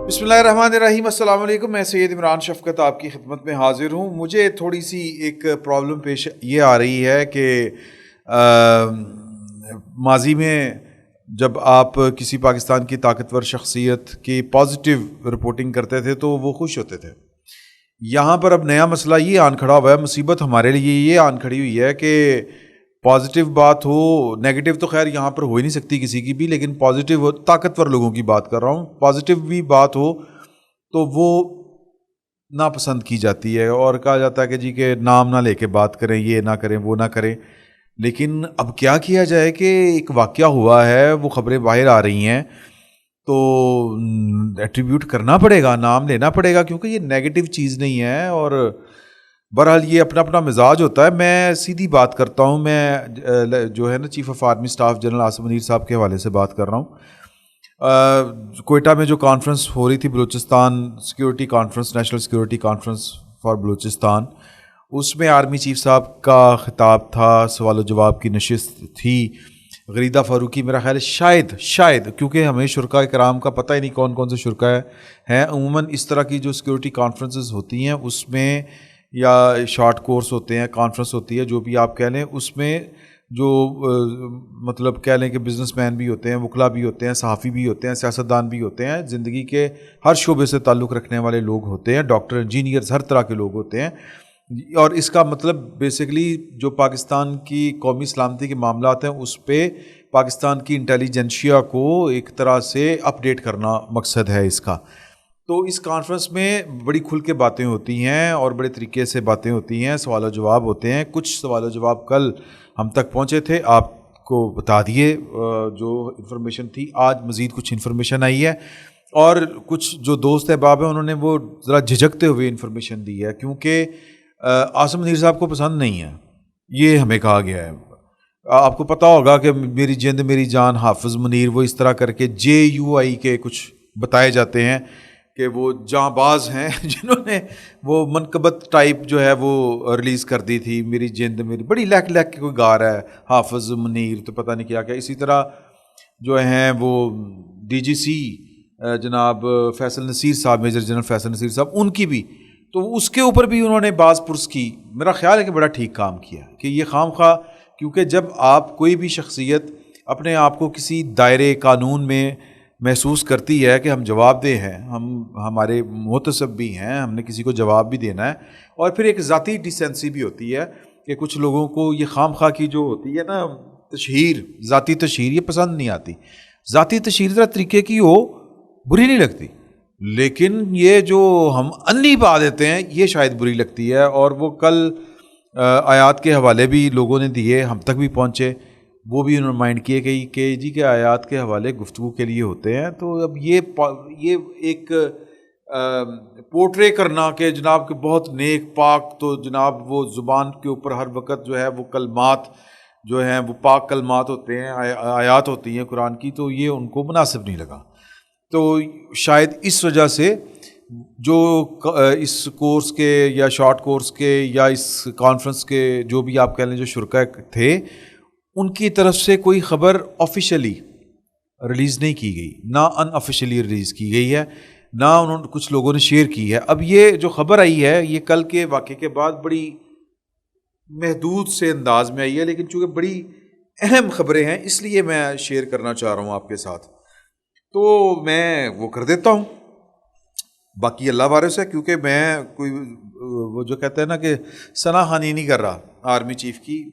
بسم اللہ الرحمن الرحیم. السلام علیکم. میں سید عمران شفقت آپ کی خدمت میں حاضر ہوں. مجھے تھوڑی سی ایک پرابلم پیش یہ آ رہی ہے کہ ماضی میں جب آپ کسی پاکستان کی طاقتور شخصیت کی پازیٹیو رپورٹنگ کرتے تھے تو وہ خوش ہوتے تھے. یہاں پر اب نیا مسئلہ یہ آن کھڑا ہوا ہے, مصیبت ہمارے لیے یہ آن کھڑی ہوئی ہے کہ پازیٹیو بات ہو, نیگیٹو تو خیر یہاں پر ہو ہی نہیں سکتی کسی کی بھی, لیکن پازیٹیو ہو, طاقتور لوگوں کی بات کر رہا ہوں, پازیٹیو بھی بات ہو تو وہ ناپسند کی جاتی ہے اور کہا جاتا ہے کہ جی کہ نام نہ لے کے بات کریں, یہ نہ کریں, وہ نہ کریں. لیکن اب کیا کیا جائے کہ ایک واقعہ ہوا ہے, وہ خبریں باہر آ رہی ہیں تو ایٹریبیوٹ کرنا پڑے گا, نام لینا پڑے گا, کیونکہ یہ نیگیٹو چیز نہیں ہے. اور بہرحال یہ اپنا اپنا مزاج ہوتا ہے. میں سیدھی بات کرتا ہوں, میں جو ہے نا chief of army staff general Asim Munir صاحب کے حوالے سے بات کر رہا ہوں. کوئٹہ میں جو کانفرنس ہو رہی تھی, Balochistan security conference, national security conference for Balochistan, اس میں آرمی چیف صاحب کا خطاب تھا, سوال و جواب کی نشست تھی. غریدہ فاروقی میرا خیال ہے شاید کیونکہ ہمیں شرکاء کرام کا پتہ ہی نہیں کون کون سے شرکاء ہیں. عموماً اس طرح کی جو سیکیورٹی کانفرنسز ہوتی ہیں اس میں یا شارٹ کورس ہوتے ہیں, کانفرنس ہوتی ہے, جو بھی آپ کہہ لیں, اس میں جو مطلب کہہ لیں کہ بزنس مین بھی ہوتے ہیں, وکلا بھی ہوتے ہیں, صحافی بھی ہوتے ہیں, سیاستدان بھی ہوتے ہیں, زندگی کے ہر شعبے سے تعلق رکھنے والے لوگ ہوتے ہیں, ڈاکٹر, انجینئرز, ہر طرح کے لوگ ہوتے ہیں. اور اس کا مطلب بیسیکلی جو پاکستان کی قومی سلامتی کے معاملات ہیں اس پہ پاکستان کی انٹیلیجنشیا کو ایک طرح سے اپ ڈیٹ کرنا مقصد ہے اس کا. تو اس کانفرنس میں بڑی کھل کے باتیں ہوتی ہیں اور بڑے طریقے سے باتیں ہوتی ہیں, سوال و جواب ہوتے ہیں. کچھ سوال و جواب کل ہم تک پہنچے تھے, آپ کو بتا دیے جو انفارمیشن تھی. آج مزید کچھ انفارمیشن آئی ہے اور کچھ جو دوست احباب ہیں انہوں نے وہ ذرا جھجکتے ہوئے انفارمیشن دی ہے, کیونکہ عاصم منیر صاحب کو پسند نہیں ہے یہ ہمیں کہا گیا ہے. آپ کو پتہ ہوگا کہ میری جند میری جان حافظ منیر, وہ اس طرح کر کے JUI کے کچھ بتائے جاتے ہیں کہ وہ جاں باز ہیں جنہوں نے وہ منقبت ٹائپ جو ہے وہ ریلیز کر دی تھی, میری جند میری, بڑی لیک کے کوئی گا رہا ہے حافظ منیر, تو پتہ نہیں کیا کیا. اسی طرح جو ہیں وہ DGC جناب فیصل نصیر صاحب, میجر جنرل فیصل نصیر صاحب, ان کی بھی, تو اس کے اوپر بھی انہوں نے باز پرس کی. میرا خیال ہے کہ بڑا ٹھیک کام کیا کہ یہ خام خواہ, کیونکہ جب آپ کوئی بھی شخصیت اپنے آپ کو کسی دائرے قانون میں محسوس کرتی ہے کہ ہم جواب دہ ہیں, ہمارے محتسب بھی ہیں, ہم نے کسی کو جواب بھی دینا ہے, اور پھر ایک ذاتی ڈیسنسی بھی ہوتی ہے کہ کچھ لوگوں کو یہ خام خواہ کی جو ہوتی ہے نا تشہیر, ذاتی تشہیر, یہ پسند نہیں آتی. ذاتی تشہیر ذرا طریقے کی ہو بری نہیں لگتی, لیکن یہ جو ہم انی پا دیتے ہیں یہ شاید بری لگتی ہے. اور وہ کل آیات کے حوالے بھی لوگوں نے دیے, ہم تک بھی پہنچے, وہ بھی انہوں نے مائنڈ کیے کہ جی کہ آیات کے حوالے گفتگو کے لیے ہوتے ہیں. تو اب یہ ایک پورٹرے کرنا کہ جناب کہ بہت نیک پاک, تو جناب وہ زبان کے اوپر ہر وقت جو ہے وہ کلمات جو ہیں وہ پاک کلمات ہوتے ہیں, آیات ہوتی ہیں قرآن کی, تو یہ ان کو مناسب نہیں لگا. تو شاید اس وجہ سے جو اس کورس کے یا شارٹ کورس کے یا اس کانفرنس کے جو بھی آپ کہہ لیں جو شرکاء تھے, ان کی طرف سے کوئی خبر آفیشلی ریلیز نہیں کی گئی, نہ ان آفیشلی ریلیز کی گئی ہے, نہ انہوں نے کچھ لوگوں نے شیئر کی ہے. اب یہ جو خبر آئی ہے یہ کل کے واقعے کے بعد بڑی محدود سے انداز میں آئی ہے, لیکن چونکہ بڑی اہم خبریں ہیں اس لیے میں شیئر کرنا چاہ رہا ہوں آپ کے ساتھ, تو میں وہ کر دیتا ہوں. باقی اللہ وارث ہے, کیونکہ میں کوئی وہ جو کہتے ہیں نا کہ ثنا خوانی نہیں کر رہا آرمی چیف کی,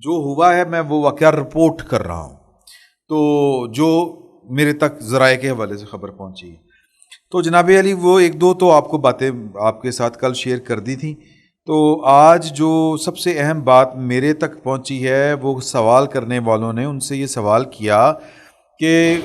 جو ہوا ہے میں وہ واقعہ رپورٹ کر رہا ہوں. تو جو میرے تک ذرائع کے حوالے سے خبر پہنچی ہے, تو جناب علی وہ ایک دو تو آپ کو باتیں آپ کے ساتھ کل شیئر کر دی تھیں. تو آج جو سب سے اہم بات میرے تک پہنچی ہے, وہ سوال کرنے والوں نے ان سے یہ سوال کیا کہ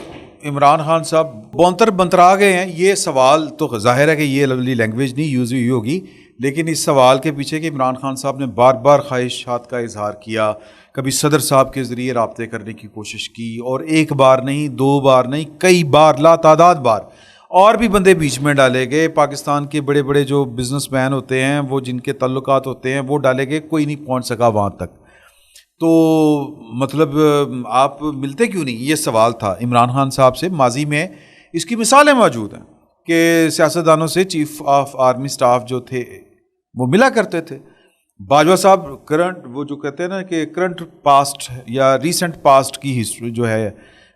عمران خان صاحب بونتر بنترا گئے ہیں. یہ سوال تو ظاہر ہے کہ یہ لولی لینگویج نہیں یوز ہوئی ہوگی, لیکن اس سوال کے پیچھے کہ عمران خان صاحب نے بار بار خواہشات کا اظہار کیا, کبھی صدر صاحب کے ذریعے رابطے کرنے کی کوشش کی, اور ایک بار نہیں, دو بار نہیں, کئی بار, لا تعداد بار, اور بھی بندے بیچ میں ڈالے گئے. پاکستان کے بڑے بڑے جو بزنس مین ہوتے ہیں, وہ جن کے تعلقات ہوتے ہیں, وہ ڈالے گئے, کوئی نہیں پہنچ سکا وہاں تک. تو مطلب آپ ملتے کیوں نہیں, یہ سوال تھا عمران خان صاحب سے. ماضی میں اس کی مثالیں موجود ہیں کہ سیاستدانوں سے چیف آف آرمی سٹاف جو تھے وہ ملا کرتے تھے. باجوہ صاحب کرنٹ وہ جو کہتے ہیں نا کہ کرنٹ پاسٹ یا ریسنٹ پاسٹ کی ہسٹری جو ہے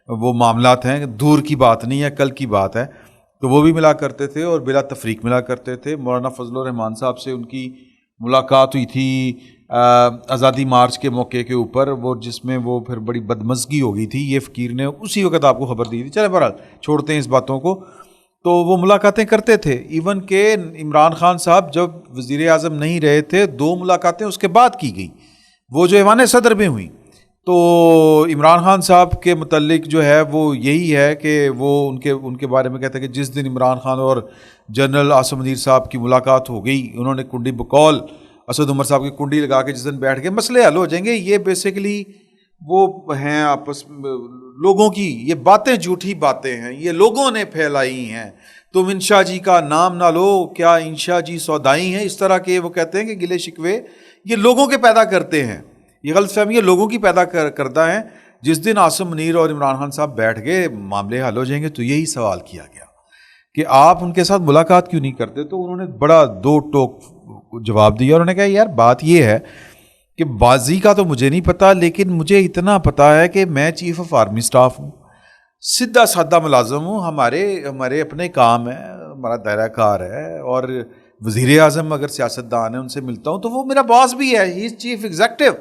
وہ معاملات ہیں, دور کی بات نہیں ہے, کل کی بات ہے, تو وہ بھی ملا کرتے تھے اور بلا تفریق ملا کرتے تھے. مولانا فضل الرحمان صاحب سے ان کی ملاقات ہوئی تھی آزادی مارچ کے موقع کے اوپر, وہ جس میں وہ پھر بڑی بدمزگی ہو گئی تھی. یہ فقیر نے اسی وقت آپ کو خبر دی تھی. چلے بہرحال چھوڑتے ہیں اس باتوں کو. تو وہ ملاقاتیں کرتے تھے. ایون کہ عمران خان صاحب جب وزیر اعظم نہیں رہے تھے 2 ملاقاتیں اس کے بعد کی گئی, وہ جو ایوان صدر میں ہوئیں. تو عمران خان صاحب کے متعلق جو ہے وہ یہی ہے کہ وہ ان کے بارے میں کہتے ہیں کہ جس دن عمران خان اور جنرل عاصم منیر صاحب کی ملاقات ہو گئی, انہوں نے کنڈی بقول اسد عمر صاحب کی کنڈی لگا کے جس دن بیٹھ کے مسئلے حل ہو جائیں گے. یہ بیسیکلی وہ ہیں آپس لوگوں کی یہ باتیں جھوٹی باتیں ہیں, یہ لوگوں نے پھیلائی ہیں. تم انشا جی کا نام نہ لو, کیا انشا جی سودائی ہیں, اس طرح کے وہ کہتے ہیں کہ گلے شکوے یہ لوگوں کے پیدا کرتے ہیں. یہ غلط فہمی لوگوں کی پیدا کرتا ہے. جس دن عاصم منیر اور عمران خان صاحب بیٹھ گئے معاملے حل ہو جائیں گے. تو یہی سوال کیا گیا کہ آپ ان کے ساتھ ملاقات کیوں نہیں کرتے. تو انہوں نے بڑا 2 ٹوک جواب دیا. انہوں نے کہا یار بات یہ ہے کہ بازی کا تو مجھے نہیں پتا, لیکن مجھے اتنا پتا ہے کہ میں چیف آف آرمی سٹاف ہوں, سیدھا سادہ ملازم ہوں. ہمارے اپنے کام ہیں, ہمارا دائرہ کار ہے, اور وزیر اعظم اگر سیاستدان ہیں ان سے ملتا ہوں تو وہ میرا باس بھی ہے, ہی از چیف ایگزیکٹو.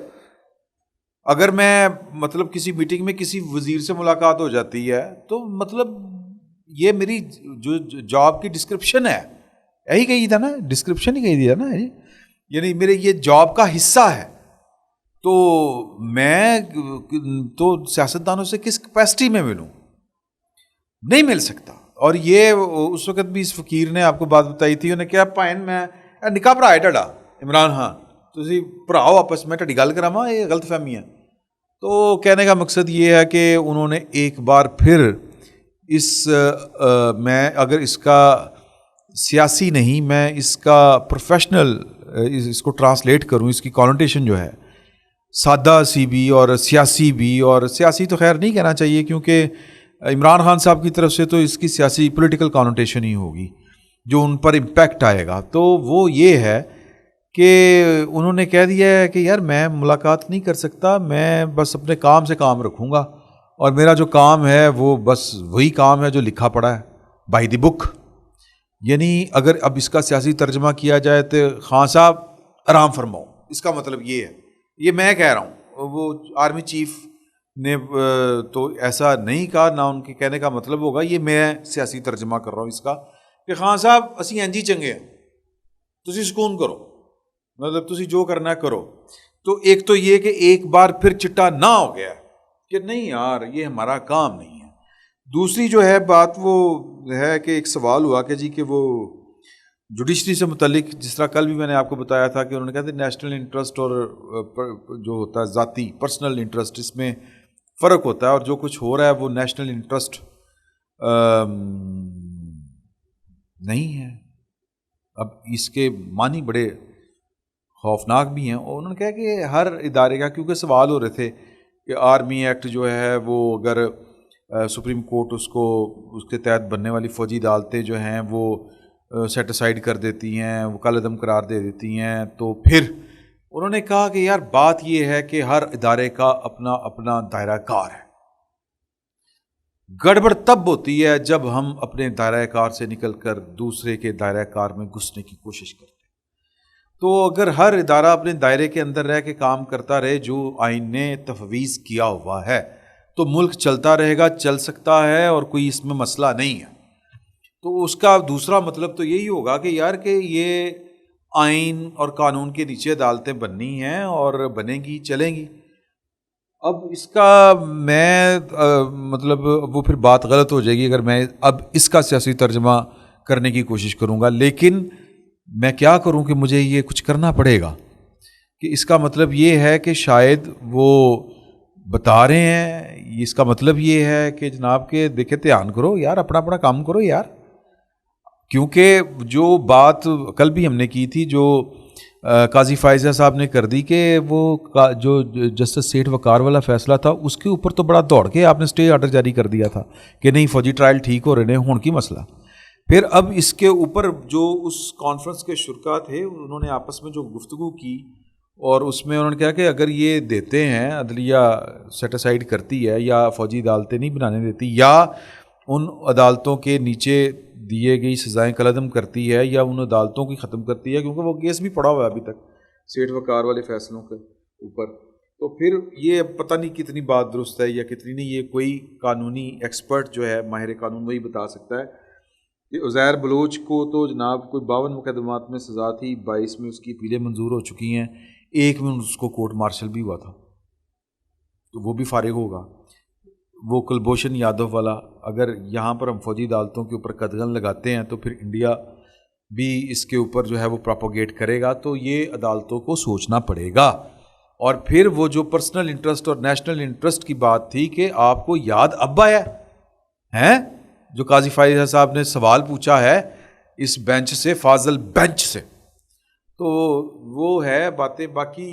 اگر میں مطلب کسی میٹنگ میں کسی وزیر سے ملاقات ہو جاتی ہے تو مطلب یہ میری جو جاب کی ڈسکرپشن ہے, یہی کہی تھا نا, ڈسکرپشن ہی کہی دیا نا, یعنی میرے یہ جاب کا حصہ ہے. تو میں تو سیاستدانوں سے کس کیپیسٹی میں ملوں, نہیں مل سکتا. اور یہ اس وقت بھی اس فقیر نے آپ کو بات بتائی تھی, انہوں نے کیا پائن میں نکاح بھرا ہے ڈاڈا عمران خان, تسی بھراؤ آپس میں ٹھڈی گل کراواں, یہ غلط فہمی ہے. تو کہنے کا مقصد یہ ہے کہ انہوں نے ایک بار پھر میں اگر اس کا سیاسی نہیں, میں اس کا پروفیشنل اس کو ٹرانسلیٹ کروں, اس کی کانوٹیشن جو ہے سادہ سی بھی اور سیاسی بھی, اور سیاسی تو خیر نہیں کہنا چاہیے کیونکہ عمران خان صاحب کی طرف سے تو اس کی سیاسی پولیٹیکل کانوٹیشن ہی ہوگی جو ان پر امپیکٹ آئے گا. تو وہ یہ ہے کہ انہوں نے کہہ دیا ہے کہ یار میں ملاقات نہیں کر سکتا, میں بس اپنے کام سے کام رکھوں گا, اور میرا جو کام ہے وہ بس وہی کام ہے جو لکھا پڑا ہے بائی دی بک. یعنی اگر اب اس کا سیاسی ترجمہ کیا جائے تو خان صاحب آرام فرماؤ, اس کا مطلب یہ ہے. یہ میں کہہ رہا ہوں, وہ آرمی چیف نے تو ایسا نہیں کہا, نہ ان کے کہنے کا مطلب ہوگا, یہ میں سیاسی ترجمہ کر رہا ہوں اس کا کہ خان صاحب اسی انجی چنگے ہیں, تسی سکون کرو, مطلب تسی جو کرنا ہے کرو. تو ایک تو یہ کہ ایک بار پھر چٹا نہ ہو گیا کہ نہیں یار یہ ہمارا کام نہیں ہے. دوسری جو ہے بات وہ ہے کہ ایک سوال ہوا کہ جی کہ وہ جوڈیشری سے متعلق, جس طرح کل بھی میں نے آپ کو بتایا تھا کہ انہوں نے کہا تھا نیشنل انٹرسٹ اور جو ہوتا ہے ذاتی پرسنل انٹرسٹ, اس میں فرق ہوتا ہے, اور جو کچھ ہو رہا ہے وہ نیشنل انٹرسٹ نہیں ہے. اب اس کے معنی بڑے خوفناک بھی ہیں. اور انہوں نے کہا کہ ہر ادارے کا, کیونکہ سوال ہو رہے تھے کہ آرمی ایکٹ جو ہے وہ اگر سپریم کورٹ اس کے تحت بننے والی فوجی عدالتیں جو ہیں وہ سیٹ اسائڈ کر دیتی ہیں, وہ کل عدم قرار دے دیتی ہیں, تو پھر انہوں نے کہا کہ یار بات یہ ہے کہ ہر ادارے کا اپنا اپنا دائرہ کار ہے. گڑبڑ تب ہوتی ہے جب ہم اپنے دائرہ کار سے نکل کر دوسرے کے دائرہ کار میں گھسنے کی کوشش کرتے ہیں. تو اگر ہر ادارہ اپنے دائرے کے اندر رہ کے کام کرتا رہے جو آئین نے تفویض کیا ہوا ہے, تو ملک چلتا رہے گا, چل سکتا ہے, اور کوئی اس میں مسئلہ نہیں ہے. تو اس کا دوسرا مطلب تو یہی ہوگا کہ یار کہ یہ آئین اور قانون کے نیچے عدالتیں بننی ہیں اور بنیں گی, چلیں گی. اب اس کا میں مطلب وہ پھر بات غلط ہو جائے گی اگر میں اب اس کا سیاسی ترجمہ کرنے کی کوشش کروں گا. لیکن میں کیا کروں کہ مجھے یہ کچھ کرنا پڑے گا کہ اس کا مطلب یہ ہے کہ شاید وہ بتا رہے ہیں, اس کا مطلب یہ ہے کہ جناب کہ دیکھیں دھیان کرو یار, اپنا اپنا کام کرو یار. کیونکہ جو بات کل بھی ہم نے کی تھی, جو قاضی فائزہ صاحب نے کر دی کہ وہ جو جسٹس سیٹھ وقار والا فیصلہ تھا اس کے اوپر تو بڑا دوڑ کے آپ نے اسٹے آرڈر جاری کر دیا تھا کہ نہیں فوجی ٹرائل ٹھیک ہو رہے ہیں, ہون کی مسئلہ. پھر اب اس کے اوپر جو اس کانفرنس کے شرکا تھے انہوں نے آپس میں جو گفتگو کی اور اس میں انہوں نے کہا کہ اگر یہ دیتے ہیں عدلیہ سیٹ اسائڈ کرتی ہے یا فوجی عدالتیں نہیں بنانے دیتی یا ان عدالتوں کے نیچے دیے گئی سزائیں کالعدم کرتی ہے یا ان عدالتوں کی ختم کرتی ہے، کیونکہ وہ کیس بھی پڑا ہوا ہے ابھی تک سیٹ وقار والے فیصلوں کے اوپر، تو پھر یہ پتہ نہیں کتنی بات درست ہے یا کتنی نہیں، یہ کوئی قانونی ایکسپرٹ جو ہے ماہر قانون وہی بتا سکتا ہے کہ عزیر بلوچ کو تو جناب کوئی 52 مقدمات میں سزا تھی، 22 میں اس کی اپیلیں منظور ہو چکی ہیں، ایک میں اس کو کورٹ مارشل بھی ہوا تھا، تو وہ بھی فارغ ہوگا۔ وہ کلبھوشن یادو والا، اگر یہاں پر ہم فوجی عدالتوں کے اوپر قدغن لگاتے ہیں تو پھر انڈیا بھی اس کے اوپر جو ہے وہ پراپوگیٹ کرے گا، تو یہ عدالتوں کو سوچنا پڑے گا۔ اور پھر وہ جو پرسنل انٹرسٹ اور نیشنل انٹرسٹ کی بات تھی کہ آپ کو یاد اب آیا ہے جو قاضی فائز صاحب نے سوال پوچھا ہے اس بینچ سے، فاضل بینچ سے، تو وہ ہے باتیں۔ باقی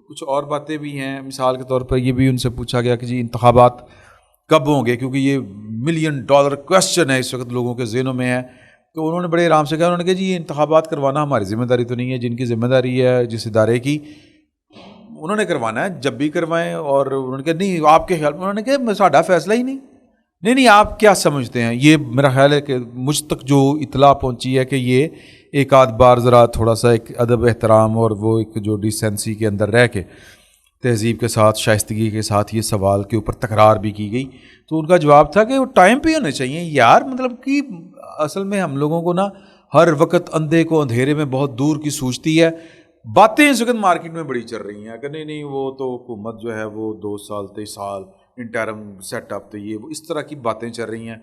کچھ اور باتیں بھی ہیں، مثال کے طور پر یہ بھی ان سے پوچھا گیا کہ جی انتخابات کب ہوں گے، کیونکہ یہ $1 ملین کویسچن ہے اس وقت لوگوں کے ذہنوں میں ہے، تو انہوں نے بڑے آرام سے کہا، انہوں نے کہا جی یہ انتخابات کروانا ہماری ذمہ داری تو نہیں ہے، جن کی ذمہ داری ہے جس ادارے کی انہوں نے کروانا ہے، جب بھی کروائیں۔ اور انہوں نے کہا نہیں آپ کے خیال میں، انہوں نے کہا ساڈا فیصلہ ہی نہیں آپ کیا سمجھتے ہیں؟ یہ میرا خیال ہے کہ مجھ تک جو اطلاع پہنچی ہے کہ یہ ایک آدھ بار ذرا تھوڑا سا ایک ادب احترام اور وہ ایک جو ڈیسنسی کے اندر رہ کے تہذیب کے ساتھ شائستگی کے ساتھ یہ سوال کے اوپر تکرار بھی کی گئی، تو ان کا جواب تھا کہ وہ ٹائم پہ ہونے چاہیے یار، مطلب کہ اصل میں ہم لوگوں کو نا ہر وقت اندھے کو اندھیرے میں بہت دور کی سوچتی ہے، باتیں اس وقت مارکیٹ میں بڑی چل رہی ہیں کہ نہیں وہ تو حکومت جو ہے وہ 2 سال 23 سال انٹرم سیٹ اپ، تو یہ وہ اس طرح کی باتیں چل رہی ہیں،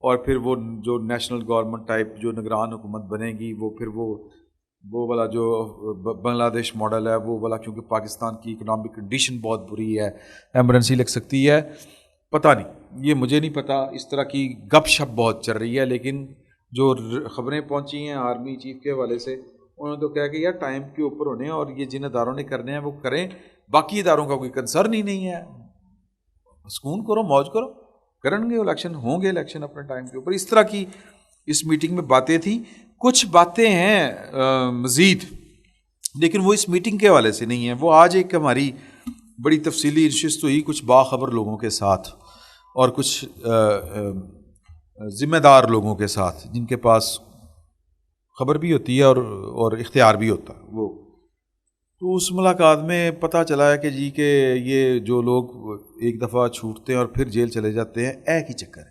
اور پھر وہ جو نیشنل گورنمنٹ ٹائپ جو نگران حکومت بنے گی وہ پھر وہ والا جو بنگلہ دیش ماڈل ہے وہ والا، کیونکہ پاکستان کی اکنامک کنڈیشن بہت بری ہے، ایمرجنسی لگ سکتی ہے، پتہ نہیں، یہ مجھے نہیں پتہ، اس طرح کی گپ شپ بہت چل رہی ہے۔ لیکن جو خبریں پہنچی ہیں آرمی چیف کے حوالے سے، انہوں نے تو کہا کہ یار ٹائم کے اوپر ہونے ہیں، اور یہ جن اداروں نے کرنے ہیں وہ کریں، باقی اداروں کا کوئی کنسرن ہی نہیں ہے، سکون کرو موج کرو، کریں گے الیکشن، ہوں گے الیکشن اپنے ٹائم کے اوپر۔ اس طرح کی اس میٹنگ میں باتیں تھیں، کچھ باتیں ہیں مزید لیکن وہ اس میٹنگ کے حوالے سے نہیں ہیں، وہ آج ایک ہماری بڑی تفصیلی نشست ہوئی کچھ باخبر لوگوں کے ساتھ اور کچھ ذمہ دار لوگوں کے ساتھ جن کے پاس خبر بھی ہوتی ہے اور اختیار بھی ہوتا ہے وہ، تو اس ملاقات میں پتہ چلا ہے کہ جی کہ یہ جو لوگ ایک دفعہ چھوٹتے ہیں اور پھر جیل چلے جاتے ہیں، ایک ہی چکر ہے،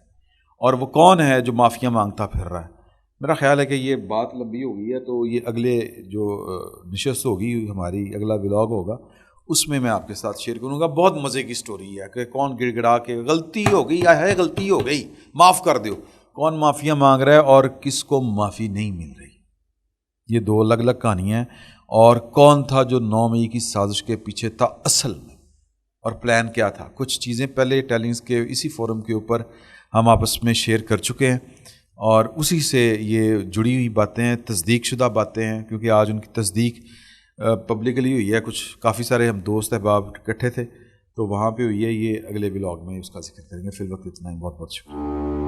اور وہ کون ہے جو معافیاں مانگتا پھر رہا ہے۔ میرا خیال ہے کہ یہ بات لمبی ہو گئی ہے، تو یہ اگلے جو نشست ہوگی ہماری، اگلا ولاگ ہوگا، اس میں آپ کے ساتھ شیئر کروں گا۔ بہت مزے کی سٹوری ہے کہ کون گڑ گڑا کے غلطی ہو گئی ہے، غلطی ہو گئی معاف کر دیو، کون معافیاں مانگ رہا ہے اور کس کو معافی نہیں مل رہی، یہ 2 الگ الگ کہانیاں ہیں، اور کون تھا جو 9 مئی کی سازش کے پیچھے تھا اصل میں، اور پلان کیا تھا۔ کچھ چیزیں پہلے ٹیلنگز کے اسی فورم کے اوپر ہم آپس میں شیئر کر چکے ہیں، اور اسی سے یہ جڑی ہوئی باتیں ہیں، تصدیق شدہ باتیں ہیں، کیونکہ آج ان کی تصدیق پبلکلی ہوئی ہے، کچھ کافی سارے ہم دوست احباب اکٹھے تھے تو وہاں پہ ہوئی ہے، یہ اگلے ولاگ میں اس کا ذکر کریں گے۔ فی الوقت اتنا ہی، بہت بہت شکریہ۔